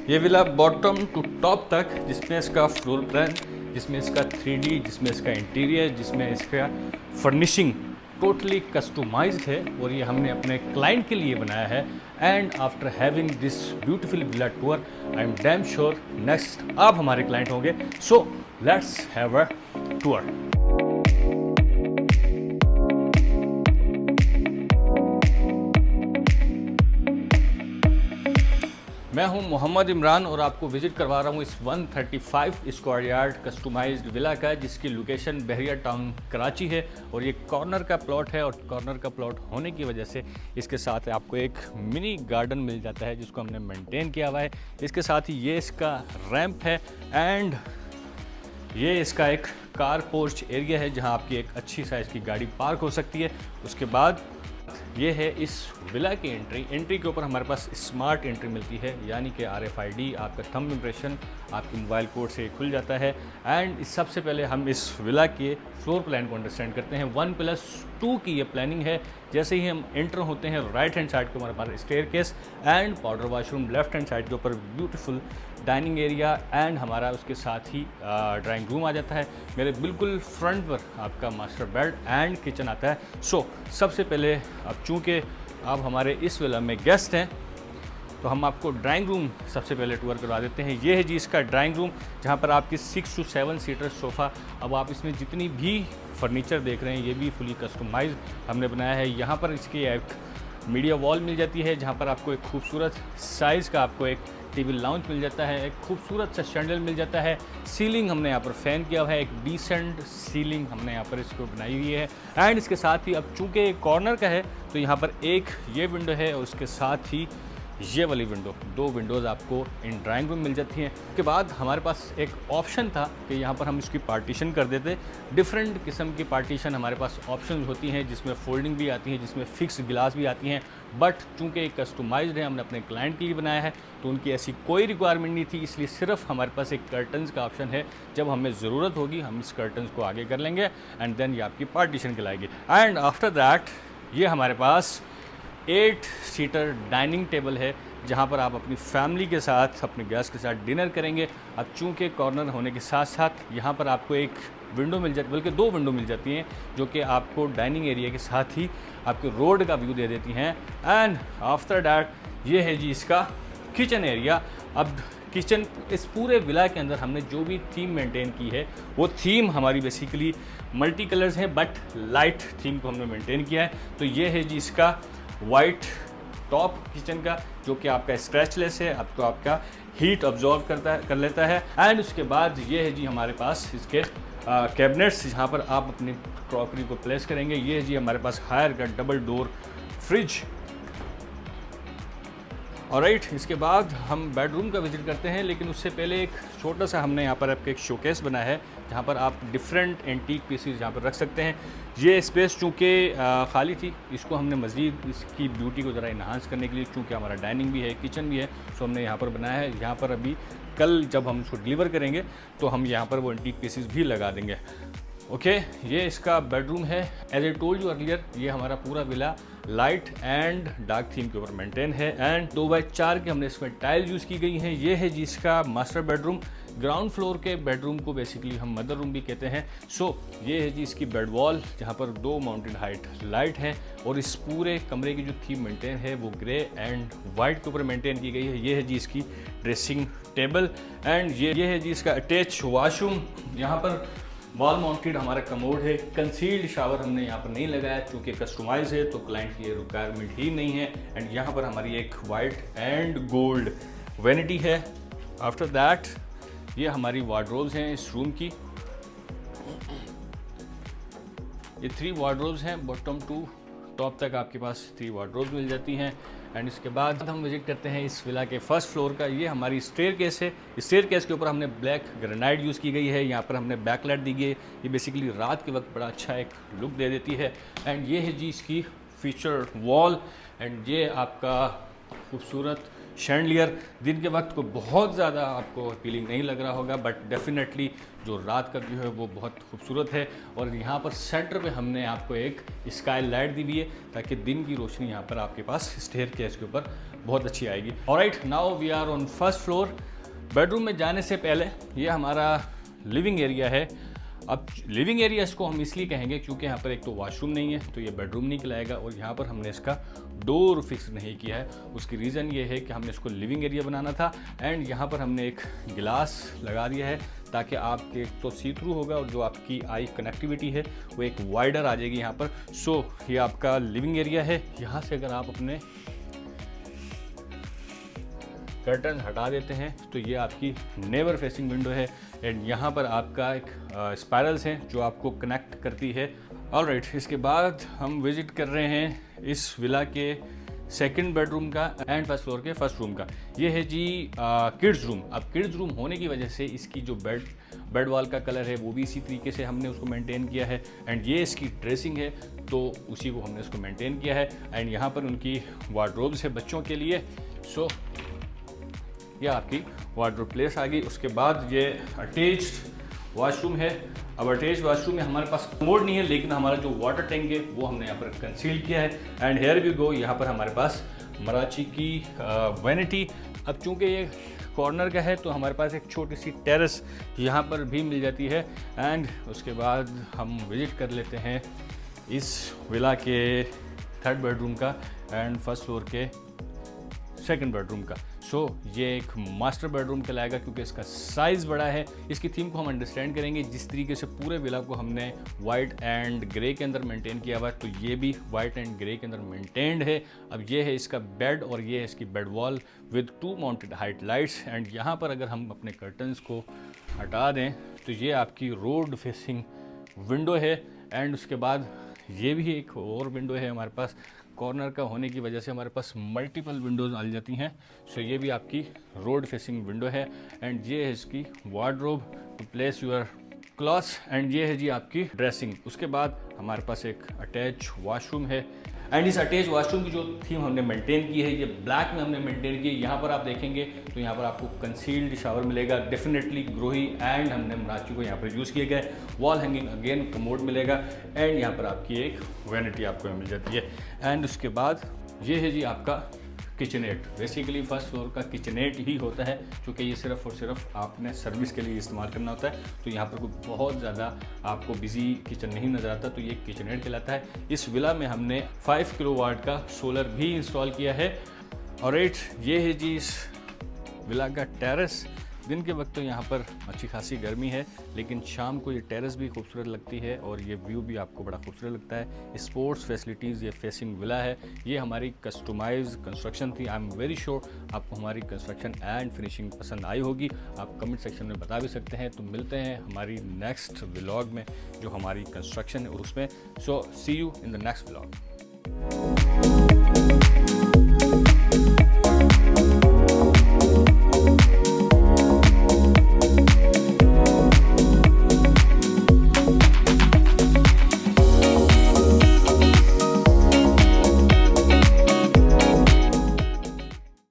ये villa bottom to top तक, जिसमें इसका फ्लोर प्लान, जिसमें इसका 3D, जिसमें इसका इंटीरियर, जिसमें इसका फर्निशिंग टोटली कस्टमाइज्ड है और ये हमने अपने क्लाइंट के लिए बनाया है। And after having this beautiful villa tour, I am damn sure next आप हमारे क्लाइंट होंगे। So let's have a tour. मैं हूं मोहम्मद इमरान और आपको विजिट करवा रहा हूं इस 135 स्क्वायर यार्ड कस्टमाइज्ड विला का, जिसकी लोकेशन बहरिया टाउन कराची है। और ये कॉर्नर का प्लॉट है और कॉर्नर का प्लॉट होने की वजह से इसके साथ आपको एक मिनी गार्डन मिल जाता है, जिसको हमने मेंटेन किया हुआ है। इसके साथ ही ये इसका रैंप है एंड ये इसका एक कार पोर्च एरिया है, जहां आपकी एक अच्छी साइज़ की गाड़ी पार्क हो सकती है। उसके बाद ये है इस विला की एंट्री के ऊपर हमारे पास स्मार्ट एंट्री मिलती है, यानी कि RFID, आपका थंब इम्प्रेशन आपके मोबाइल कोड से खुल जाता है। एंड सबसे पहले हम इस विला के फ्लोर प्लान को अंडरस्टैंड करते हैं। 1+2 की ये प्लानिंग है। जैसे ही हम एंटर होते हैं, राइट हैंड साइड के हमारे पास staircase and powder washroom, left hand side के ऊपर ब्यूटीफुल डाइनिंग एरिया एंड हमारा उसके साथ ही ड्राइंग रूम आ जाता है। मेरे बिल्कुल फ्रंट पर आपका मास्टर बेड एंड किचन आता है। सो सबसे पहले अब चूँकि आप हमारे इस विला में गेस्ट हैं, तो हम आपको ड्राइंग रूम सबसे पहले टूर करवा देते हैं। ये है जी इसका ड्राइंग रूम, जहाँ पर आपकी 6 to 7 सीटर सोफ़ा। अब आप इसमें जितनी भी फर्नीचर देख रहे हैं, ये भी फुली कस्टमाइज हमने बनाया है। यहाँ पर इसकी एक मीडिया वॉल मिल जाती है, जहाँ पर आपको एक खूबसूरत साइज़ का आपको एक टीवी लाउंज मिल जाता है, एक खूबसूरत सा शैंडल मिल जाता है। सीलिंग हमने यहाँ पर फ़ैन किया हुआ है, एक डिसेंट सीलिंग हमने यहाँ पर इसको बनाई हुई है। एंड इसके साथ ही अब चूँकि कॉर्नर का है, तो यहाँ पर एक ये विंडो है और उसके साथ ही ये वाली विंडो, 2 विंडोज़ आपको इन ड्राइंग रूम मिल जाती हैं। उसके बाद हमारे पास एक ऑप्शन था कि यहाँ पर हम इसकी पार्टीशन कर देते। डिफरेंट किस्म की पार्टीशन हमारे पास ऑप्शन होती हैं, जिसमें फोल्डिंग भी आती है, जिसमें फिक्स गिलास भी आती हैं। बट चूँकि कस्टमाइज्ड है, हमने अपने क्लाइंट के लिए बनाया है, तो उनकी ऐसी कोई रिक्वायरमेंट नहीं थी। इसलिए सिर्फ हमारे पास एक कर्टन्स का ऑप्शन है। जब हमें ज़रूरत होगी हम इस कर्टन्स को आगे कर लेंगे एंड देन ये आपकी पार्टीशन कहलाएगी। एंड आफ्टर दैट ये हमारे पास 8 सीटर डाइनिंग टेबल है, जहाँ पर आप अपनी फैमिली के साथ, अपने गेस्ट के साथ डिनर करेंगे। अब चूँकि कॉर्नर होने के साथ साथ यहाँ पर आपको एक विंडो मिल जाती, बल्कि 2 विंडो मिल जाती हैं, जो कि आपको डाइनिंग एरिया के साथ ही आपके रोड का व्यू दे देती हैं। एंड आफ्टर डैट ये है जी इसका किचन एरिया। अब किचन, इस पूरे विला के अंदर हमने जो भी थीम मेंटेन की है, वो थीम हमारी बेसिकली मल्टी कलर्स हैं, बट लाइट थीम को हमने मेंटेन किया है। तो ये है जी इसका वाइट टॉप किचन का, जो कि आपका स्क्रैचलेस है, आपको आपका हीट ऑब्जॉर्व कर लेता है। एंड उसके बाद ये है जी हमारे पास इसके कैबिनेट्स, जहाँ पर आप अपनी क्रॉकरी को प्लेस करेंगे। ये है जी हमारे पास हायर का डबल डोर फ्रिज। ऑलराइट, इसके बाद हम बेडरूम का विजिट करते हैं, लेकिन उससे पहले एक छोटा सा हमने यहाँ पर आपके एक शोकेस बनाया है, जहाँ पर आप डिफरेंट एंटीक पीसीज यहाँ पर रख सकते हैं। ये स्पेस चूँकि खाली थी, इसको हमने मज़ीद इसकी ब्यूटी को ज़रा इन्हांस करने के लिए, चूँकि हमारा डाइनिंग भी है, किचन भी है, सो हमने यहाँ पर बनाया है। यहाँ पर अभी कल जब हम इसको डिलीवर करेंगे, तो हम यहाँ पर वो एंटीक पीसीज भी लगा देंगे। ओके, ये इसका बेडरूम है। As I told you earlier, ये हमारा पूरा villa light and dark theme के ऊपर मेंटेन है। एंड 2x4 के हमने इसमें टाइल यूज़ की गई हैं। ये है जी इसका मास्टर बेडरूम। ग्राउंड फ्लोर के बेडरूम को बेसिकली हम मदर रूम भी कहते हैं। सो ये है जी इसकी बेड वॉल, जहाँ पर 2 माउंटेड हाइट लाइट है। और इस पूरे कमरे की जो थीम मेंटेन है, वो ग्रे एंड वाइट के ऊपर मेंटेन की गई है। ये है जी इसकी ड्रेसिंग टेबल। एंड ये है जी इसका अटैच वॉशरूम। यहाँ पर वॉल माउंटेड हमारा कमोड है। कंसील्ड शावर हमने यहाँ पर नहीं लगाया, चूँकि कस्टमाइज है, तो क्लाइंट की ये रिक्वायरमेंट ही नहीं है। एंड यहाँ पर हमारी एक वाइट एंड गोल्ड वैनिटी है। आफ्टर दैट ये हमारी वार्डरोब्स हैं इस रूम की। ये 3 वार्डरोब्स हैं, बॉटम टू टॉप तक आपके पास 3 वार्डरोब्स मिल जाती हैं। एंड इसके बाद हम विजिट करते हैं इस विला के फर्स्ट फ्लोर का। ये हमारी स्टेयरकेस है। स्टेयरकेस के ऊपर हमने ब्लैक ग्रेनाइट यूज़ की गई है। यहाँ पर हमने बैकलाइट दी गई है। ये बेसिकली रात के वक्त बड़ा अच्छा एक लुक दे देती है। एंड ये है जी इसकी फीचर वॉल। एंड ये आपका खूबसूरत शैंडलियर। दिन के वक्त को बहुत ज़्यादा आपको अपीलिंग नहीं लग रहा होगा, बट डेफिनेटली जो रात का व्यू है वो बहुत खूबसूरत है। और यहाँ पर सेंटर पे हमने आपको एक स्काई लाइट दी हुई है, ताकि दिन की रोशनी यहाँ पर आपके पास स्टेयरकेस के ऊपर बहुत अच्छी आएगी। Alright, now we are on first floor. Bedroom में जाने से पहले ये हमारा लिविंग एरिया है। अब लिविंग एरिया इसको हम इसलिए कहेंगे क्योंकि यहाँ पर एक तो वॉशरूम नहीं है, तो ये बेडरूम नहीं कहलाएगा, और यहाँ पर हमने इसका डोर फिक्स नहीं किया है। उसकी रीज़न ये है कि हमने इसको लिविंग एरिया बनाना था, एंड यहाँ पर हमने एक गिलास लगा दिया है ताकि आपके एक तो सी थ्रू होगा, और जो आपकी आई कनेक्टिविटी है वो एक वाइडर आ जाएगी यहाँ पर। सो ये आपका लिविंग एरिया है। यहाँ से अगर आप अपने कर्टन हटा देते हैं तो ये आपकी नेबर फेसिंग विंडो है, एंड यहाँ पर आपका एक स्पायरल्स हैं जो आपको कनेक्ट करती है। ऑलराइट, इसके बाद हम विजिट कर रहे हैं इस विला के सेकंड बेडरूम का एंड फर्स्ट फ्लोर के फर्स्ट रूम का। ये है जी किड्स रूम। अब किड्स रूम होने की वजह से इसकी जो बेड वॉल का कलर है वो भी इसी तरीके से हमने उसको मेंटेन किया है, एंड ये इसकी ड्रेसिंग है तो उसी को हमने उसको मेंटेन किया है। एंड यहाँ पर उनकी वार्डरोब्स है बच्चों के लिए। सो यह आपकी वार्डरोब प्लेस आ गई। उसके बाद ये अटैच्ड वॉशरूम है। अब अटैच्ड वॉशरूम में हमारे पास कमोड नहीं है, लेकिन हमारा जो वाटर टैंक है वो हमने यहाँ पर कंसील किया है। एंड हेयर वी गो, यहाँ पर हमारे पास मराची की वैनिटी। अब चूँकि ये कॉर्नर का है तो हमारे पास एक छोटी सी टेरेस यहाँ पर भी मिल जाती है। एंड उसके बाद हम विजिट कर लेते हैं इस विला के थर्ड बेडरूम का एंड फर्स्ट फ्लोर के सेकंड बेडरूम का। सो ये एक मास्टर बेडरूम कहलाएगा क्योंकि इसका साइज़ बड़ा है। इसकी थीम को हम अंडरस्टैंड करेंगे जिस तरीके से पूरे विला को हमने वाइट एंड ग्रे के अंदर मेंटेन किया हुआ है, तो ये भी वाइट एंड ग्रे के अंदर मेंटेन्ड है। अब ये है इसका बेड और ये है इसकी bed wall with 2 mounted height lights. And यहाँ पर अगर हम अपने कर्टन्स को हटा दें तो ये आपकी रोड फेसिंग विंडो है। एंड उसके बाद ये भी एक और विंडो है हमारे पास। कॉर्नर का होने की वजह से हमारे पास मल्टीपल विंडोज़ आ जाती हैं। सो ये भी आपकी रोड फेसिंग विंडो है। एंड ये है इसकी wardrobe to place your clothes, and ये है जी आपकी ड्रेसिंग। उसके बाद हमारे पास एक अटैच वॉशरूम है। एंड इस अटैच वॉशरूम की जो थीम हमने मेंटेन की है ये ब्लैक में हमने मेंटेन की है। यहाँ पर आप देखेंगे तो यहाँ पर आपको कंसील्ड शावर मिलेगा, डेफिनेटली ग्रोही, एंड हमने मराची को यहाँ पर यूज़ किए गए। वॉल हैंगिंग अगेन कमोड मिलेगा, एंड यहाँ पर आपकी एक वैनिटी आपको मिल जाती है। एंड उसके बाद ये है जी आपका किचनेट। बेसिकली फर्स्ट फ्लोर का किचनेट ही होता है क्योंकि ये सिर्फ और सिर्फ आपने सर्विस के लिए इस्तेमाल करना होता है, तो यहाँ पर कोई बहुत ज़्यादा आपको बिजी किचन नहीं नज़र आता, तो ये किचनेट कहलाता है। इस विला में हमने 5 किलोवाट का सोलर भी इंस्टॉल किया है। और ये है जी इस विला का टेरेस। दिन के वक्त तो यहाँ पर अच्छी खासी गर्मी है, लेकिन शाम को ये टेरेस भी खूबसूरत लगती है और ये व्यू भी आपको बड़ा खूबसूरत लगता है। स्पोर्ट्स फैसिलिटीज़ ये फेसिंग विला है। ये हमारी कस्टमाइज कंस्ट्रक्शन थी। आई एम वेरी श्योर आपको हमारी कंस्ट्रक्शन एंड फिनिशिंग पसंद आई होगी। आप कमेंट सेक्शन में बता भी सकते हैं। तो मिलते हैं हमारी नेक्स्ट व्लॉग में जो हमारी कंस्ट्रक्शन है उसमें। So see you in the next vlog.